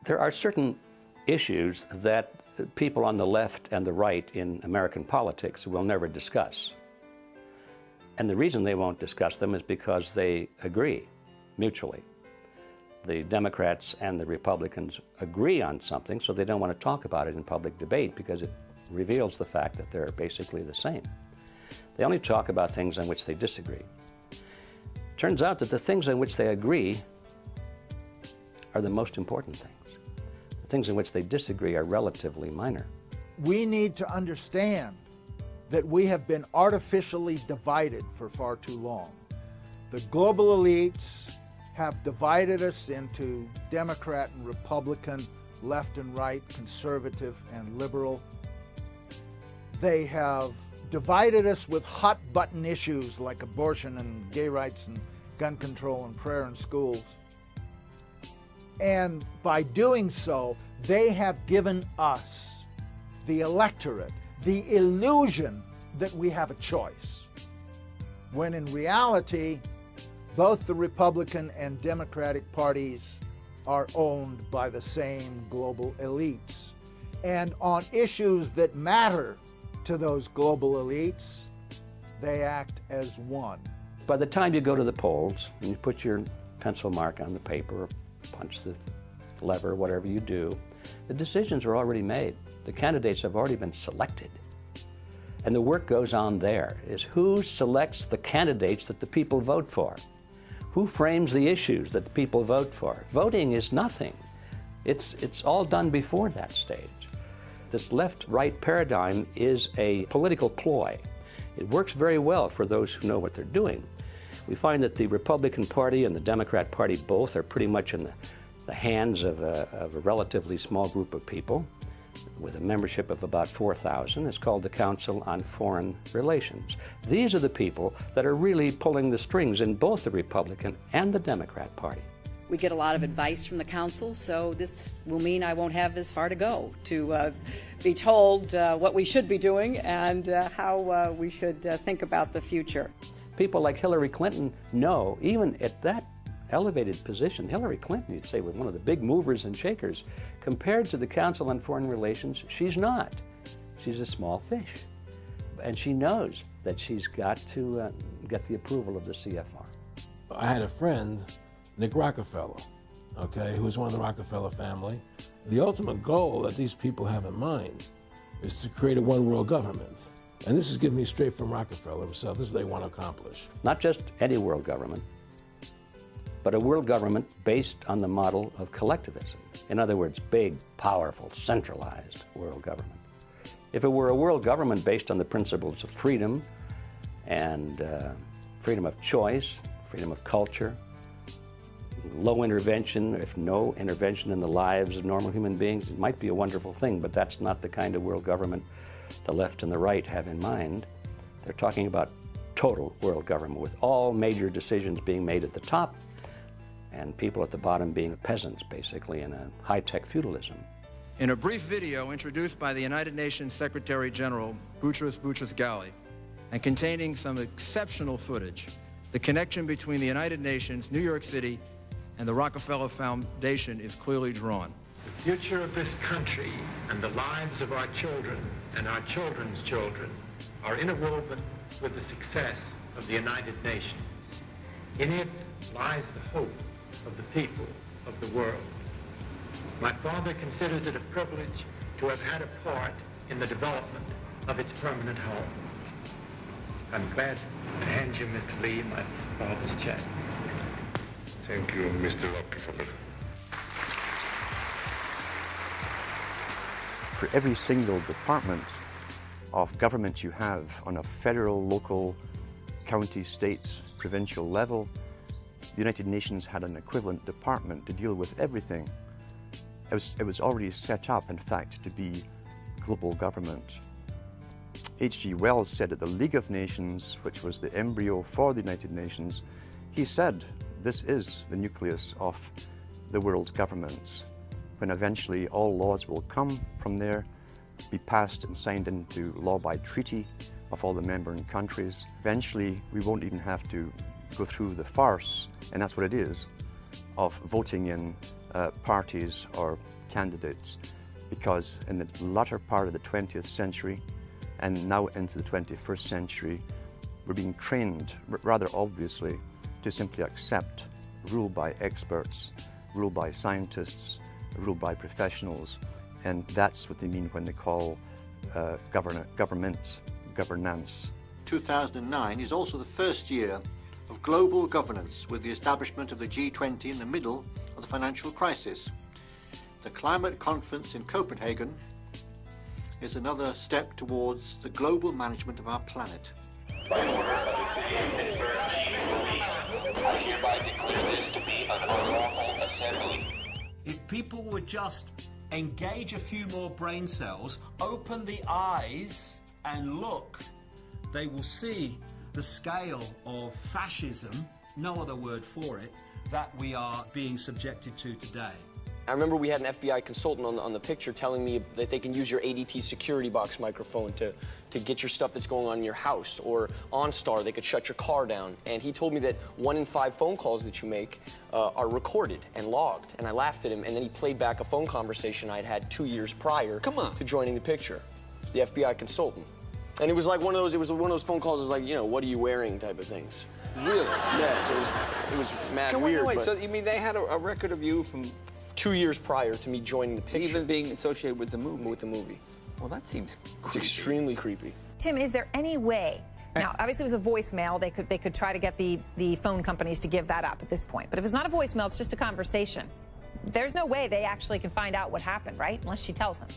There are certain issues that people on the left and the right in American politics will never discuss. And the reason they won't discuss them is because they agree mutually. The Democrats and the Republicans agree on something, so they don't want to talk about it in public debate because it reveals the fact that they're basically the same. They only talk about things on which they disagree. Turns out that the things on which they agree are the most important things. The things in which they disagree are relatively minor. We need to understand that we have been artificially divided for far too long. The global elites have divided us into Democrat and Republican, left and right, conservative and liberal. They have divided us with hot-button issues like abortion and gay rights and gun control and prayer in schools. And by doing so, they have given us, the electorate, the illusion that we have a choice, when in reality, both the Republican and Democratic parties are owned by the same global elites. And on issues that matter to those global elites, they act as one. By the time you go to the polls and you put your pencil mark on the paper or punch the lever, whatever you do, the decisions are already made. The candidates have already been selected. And the work goes on there, is who selects the candidates that the people vote for? Who frames the issues that the people vote for? Voting is nothing. It's all done before that stage. This left-right paradigm is a political ploy. It works very well for those who know what they're doing. We find that the Republican Party and the Democrat Party both are pretty much in the hands of a relatively small group of people with a membership of about 4,000. It's called the Council on Foreign Relations. These are the people that are really pulling the strings in both the Republican and the Democrat Party. We get a lot of advice from the council, so this will mean I won't have as far to go to be told what we should be doing and how we should think about the future. People like Hillary Clinton know, even at that elevated position, Hillary Clinton, you'd say, was one of the big movers and shakers. Compared to the Council on Foreign Relations, she's not. She's a small fish. And she knows that she's got to get the approval of the CFR. I had a friend, Nick Rockefeller, who was one of the Rockefeller family. The ultimate goal that these people have in mind is to create a one-world government. And this is given me straight from Rockefeller himself. This is what they want to accomplish. Not just any world government, but a world government based on the model of collectivism. In other words, big, powerful, centralized world government. If it were a world government based on the principles of freedom and freedom of choice, freedom of culture, low intervention, if no intervention in the lives of normal human beings, it might be a wonderful thing, but that's not the kind of world government the left and the right have in mind. They're talking about total world government with all major decisions being made at the top and people at the bottom being peasants, basically, in a high-tech feudalism. In a brief video introduced by the United Nations Secretary General Boutros Boutros-Ghali and containing some exceptional footage, the connection between the United Nations, New York City, and the Rockefeller Foundation is clearly drawn. The future of this country and the lives of our children and our children's children are interwoven with the success of the United Nations. In it lies the hope of the people of the world. My father considers it a privilege to have had a part in the development of its permanent home. I'm glad to hand you, Mr. Lee, my father's check. Thank you, Mr. Rockefeller. For every single department of government you have on a federal, local, county, state, provincial level, the United Nations had an equivalent department to deal with everything. It was already set up, in fact, to be global government. H.G. Wells said at the League of Nations, which was the embryo for the United Nations, he said, this is the nucleus of the world governments, when eventually all laws will come from there, be passed and signed into law by treaty of all the member countries. Eventually, we won't even have to go through the farce, and that's what it is, of voting in parties or candidates, because in the latter part of the 20th century and now into the 21st century, we're being trained, rather obviously, to simply accept rule by experts, rule by scientists, rule by professionals, and that's what they mean when they call governance. 2009 is also the first year of global governance, with the establishment of the G20 in the middle of the financial crisis. The climate conference in Copenhagen is another step towards the global management of our planet. By order of the City of Pittsburgh Chief of Police, I hereby declare this to be an unlawful assembly. If people would just engage a few more brain cells, open the eyes and look, they will see the scale of fascism, no other word for it, that we are being subjected to today. I remember we had an FBI consultant on the picture telling me that they can use your ADT security box microphone to get your stuff that's going on in your house, or OnStar, they could shut your ar down. And he told me that 1 in 5 phone calls that you make are recorded and logged. And I laughed at him, and then he played back a phone conversation I'd had 2 years prior to joining the picture, the FBI consultant. And it was like one of those phone calls, it was like, you know, what are you wearing type of things. Really? Yeah, so it was mad weird. Wait, so you mean they had a record of you from 2 years prior to me joining the picture. Even being associated with the movie? With the movie. Well, that seems creepy. It's extremely creepy. Tim, is there any way, now obviously it was a voicemail, they could try to get the phone companies to give that up at this point, but if it's not a voicemail, it's just a conversation. There's no way they actually can find out what happened, right? Unless she tells them.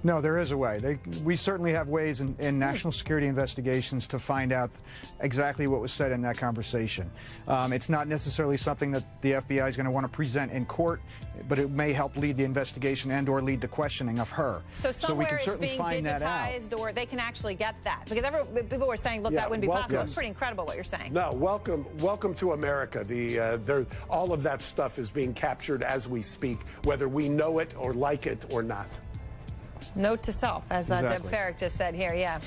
No, there is a way. We certainly have ways in national security investigations to find out exactly what was said in that conversation. It's not necessarily something that the FBI is going to want to present in court, but it may help lead the investigation and or lead the questioning of her. So somewhere it's being digitized, or they can actually get that. Because people were saying, look, that wouldn't be possible. It's pretty incredible what you're saying. No, welcome to America. All of that stuff is being captured as we speak, whether we know it or like it or not. Note to self, as Deb Farrick just said here, yeah.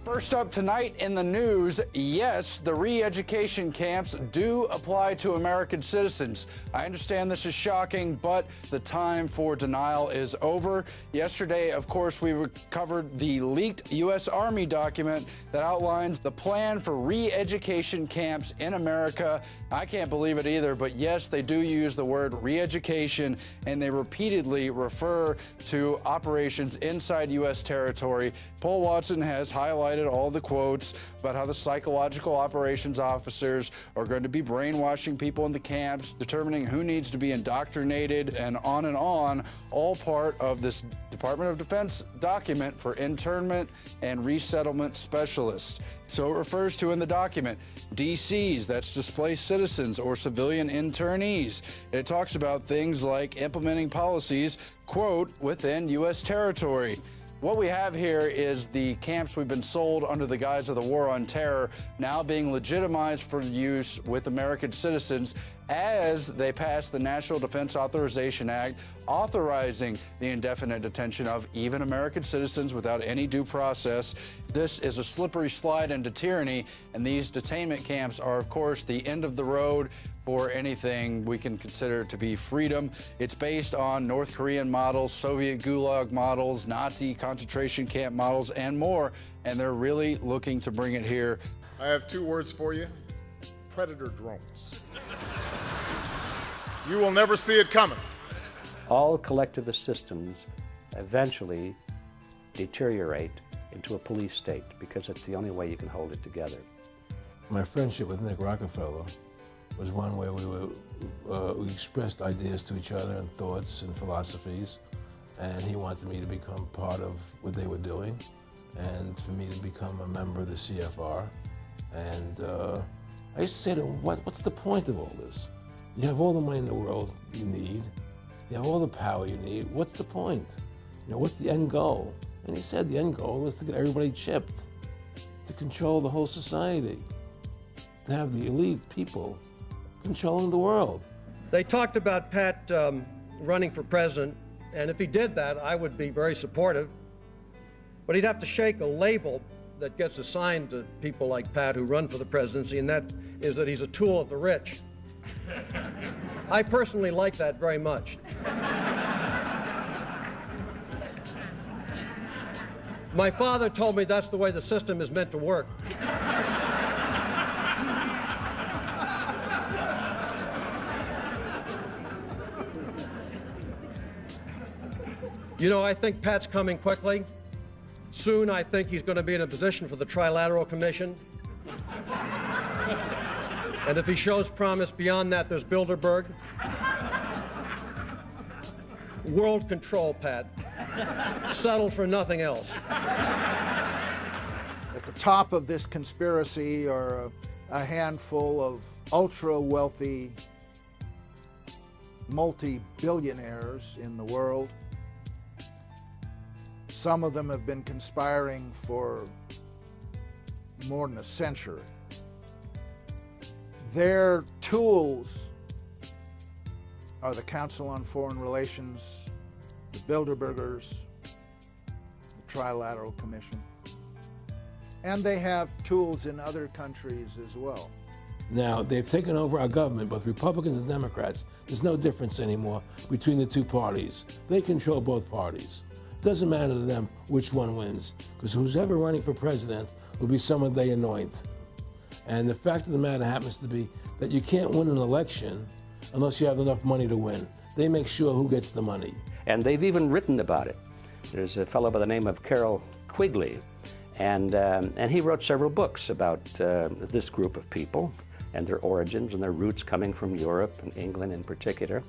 First up tonight in the news, yes, the re-education camps do apply to American citizens. I understand this is shocking, but the time for denial is over. Yesterday, of course, we covered the leaked U.S. Army document that outlines the plan for re-education camps in America. I can't believe it either, but yes, they do use the word re-education, and they repeatedly refer to operations inside U.S. territory. Paul Watson has highlighted all the quotes about how the psychological operations officers are going to be brainwashing people in the camps, determining who needs to be indoctrinated, and on, all part of this Department of Defense document for internment and resettlement specialists. So it refers to in the document DCs, that's displaced citizens or civilian internees. It talks about things like implementing policies, quote, within U.S. territory. What we have here is the camps we've been sold under the guise of the war on terror now being legitimized for use with American citizens as they pass the National Defense Authorization Act, authorizing the indefinite detention of even American citizens without any due process. This is a slippery slide into tyranny, and these detainment camps are, of course, the end of the road for anything we can consider to be freedom. It's based on North Korean models, Soviet Gulag models, Nazi concentration camp models, and more, and they're really looking to bring it here. I have 2 words for you: predator drones. You will never see it coming. All collectivist systems eventually deteriorate into a police state because it's the only way you can hold it together. My friendship with Nick Rockefeller was one where we expressed ideas to each other and thoughts and philosophies, and he wanted me to become part of what they were doing and for me to become a member of the CFR. And I used to say to him, what's the point of all this? You have all the money in the world you need. You have all the power you need. What's the point? You know, what's the end goal? And he said the end goal is to get everybody chipped, to control the whole society, to have the elite people controlling the world. They talked about Pat running for president, and if he did that, I would be very supportive. But he'd have to shake a label that gets assigned to people like Pat who run for the presidency, and that is that he's a tool of the rich. I personally like that very much. My father told me that's the way the system is meant to work. You know, I think Pat's coming quickly. Soon, I think he's going to be in a position for the Trilateral Commission. And if he shows promise beyond that, there's Bilderberg. World control, Pat. Settle for nothing else. At the top of this conspiracy are a handful of ultra-wealthy multi-billionaires in the world. Some of them have been conspiring for more than a century. Their tools are the Council on Foreign Relations, the Bilderbergers, the Trilateral Commission, and they have tools in other countries as well. Now, they've taken over our government, both Republicans and Democrats. There's no difference anymore between the two parties. They control both parties. It doesn't matter to them which one wins, because who's ever running for president will be someone they anoint. And the fact of the matter happens to be that you can't win an election unless you have enough money to win. They make sure who gets the money. And they've even written about it. There's a fellow by the name of Carroll Quigley, and he wrote several books about this group of people and their origins and their roots coming from Europe and England in particular.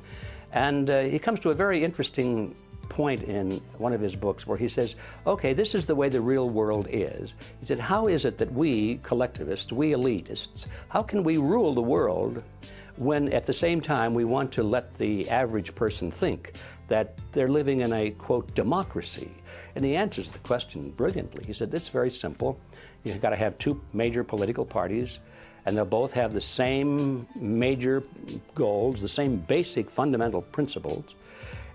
And he comes to a very interesting point in one of his books where he says, okay, this is the way the real world is. He said, how is it that we collectivists, we elitists, how can we rule the world when at the same time we want to let the average person think that they're living in a, quote, democracy? And he answers the question brilliantly. He said, it's very simple. You've got to have two major political parties, and they'll both have the same major goals, the same basic fundamental principles,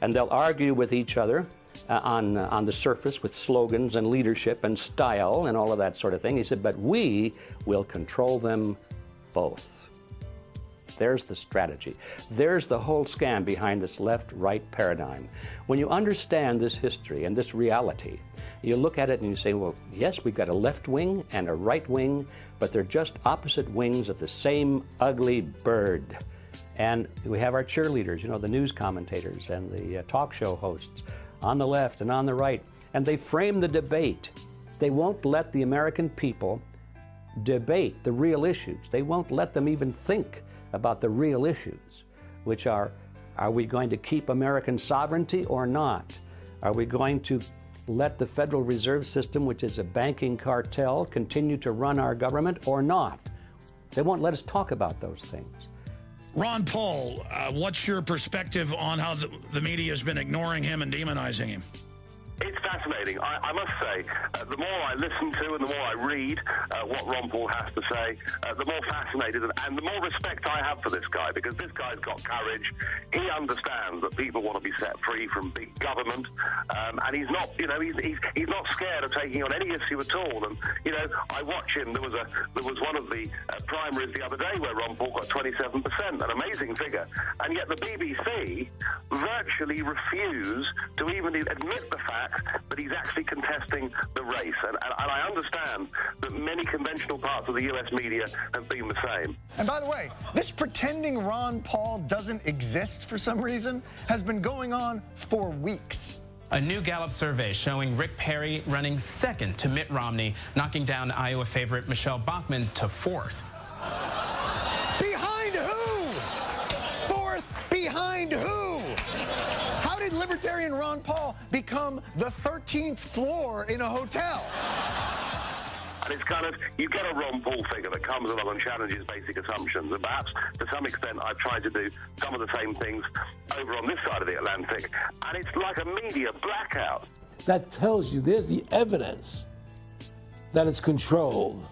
and they'll argue with each other on the surface with slogans and leadership and style and all of that sort of thing. He said, but we will control them both. There's the strategy. There's the whole scam behind this left-right paradigm. When you understand this history and this reality, you look at it and you say, well, yes, we've got a left wing and a right wing, but they're just opposite wings of the same ugly bird. And we have our cheerleaders, you know, the news commentators and the talk show hosts on the left and on the right, and they frame the debate. They won't let the American people debate the real issues. They won't let them even think about the real issues, which are we going to keep American sovereignty or not? Are we going to let the Federal Reserve System, which is a banking cartel, continue to run our government or not? They won't let us talk about those things. Ron Paul, what's your perspective on how the media has been ignoring him and demonizing him? It's fascinating. I must say, the more I listen to and the more I read what Ron Paul has to say, the more fascinated and the more respect I have for this guy, because this guy's got courage. He understands that people want to be set free from big government, and he's not, you know, he's not scared of taking on any issue at all. And you know, I watch him. There was one of the primaries the other day where Ron Paul got 27%, an amazing figure, and yet the BBC virtually refuse to even admit the fact that he's actually contesting the race. And I understand that many conventional parts of the US media have been the same. And by the way, this pretending Ron Paul doesn't exist for some reason has been going on for weeks. A new Gallup survey showing Rick Perry running second to Mitt Romney, knocking down Iowa favorite Michelle Bachmann to fourth. Behind who? Fourth behind who? How did Libertarian Ron Paul become the 13th floor in a hotel? And it's kind of, you get a Ron Paul figure that comes along and challenges basic assumptions. And perhaps, to some extent, I've tried to do some of the same things over on this side of the Atlantic. And it's like a media blackout. That tells you there's the evidence that it's controlled.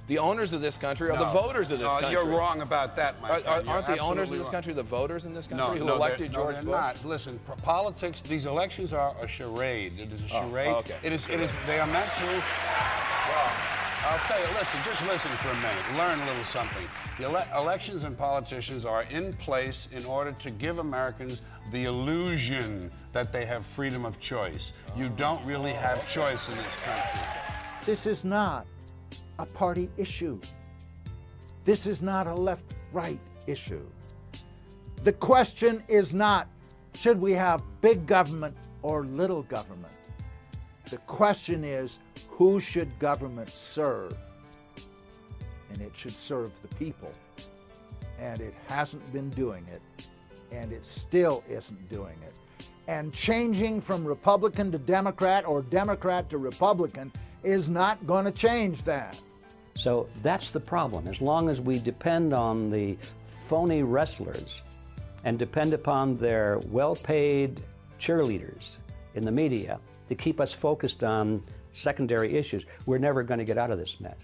The owners of this country are the voters of this country. You're wrong about that, my friend. Aren't the owners of this country the voters in this country who elected George Bush? No, they're not. Listen, politics, these elections are a charade. It is a charade. Oh, okay. It is, they are meant to... Well, I'll tell you, listen, just listen for a minute. Learn a little something. The elections and politicians are in place in order to give Americans the illusion that they have freedom of choice. You don't really have choice in this country. This is not a party issue. This is not a left-right issue. The question is not, should we have big government or little government? The question is, who should government serve? And it should serve the people. And it hasn't been doing it, and it still isn't doing it. And changing from Republican to Democrat or Democrat to Republican is not going to change that. So that's the problem. As long as we depend on the phony wrestlers and depend upon their well-paid cheerleaders in the media to keep us focused on secondary issues, we're never going to get out of this mess.